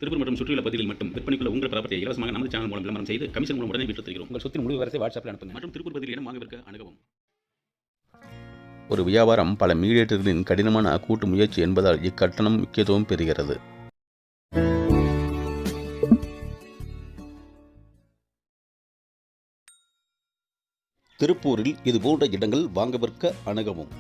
திருப்பூர் மற்றும் சுற்றியுள்ள பகுதிகளில் மட்டும் விற்பனைக்குள்ள உங்கள் ப்ராப்பர்ட்டியை இலவசமாக நமது சேனல் மூலம் விளம்பரம் செய்து கமிஷன் மூலம் உடனே பெற்றுத் தருகிறோம். உங்கள் சொத்தின் முழு விவரத்தை வாட்ஸ்அப்பில் அனுப்புங்கள் மற்றும் திருப்பூர் பகுதியில் இடம் வாங்க விற்க அணுகவும். ஒரு வியாபாரம் பல மீடியேட்டர்களின் கடினமான கூட்டு முயற்சி என்பதால் இக்கட்டணம் முக்கியத்துவம் பெறுகிறது. திருப்பூரில் இதுபோன்ற இடங்கள் வாங்க விற்க அணுகவும்.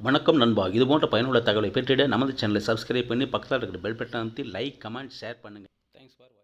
வணக்கம் நண்பா, இதுபோன்ற பயனுள்ள தகவலை பெற்றிட நமது சேனலை சப்ஸ்கிரைப் பண்ணி பக்கத்தில் இருக்கிற பெல் பட்டன் அமைத்து லைக், கமெண்ட், ஷேர் பண்ணுங்கள். Thanks for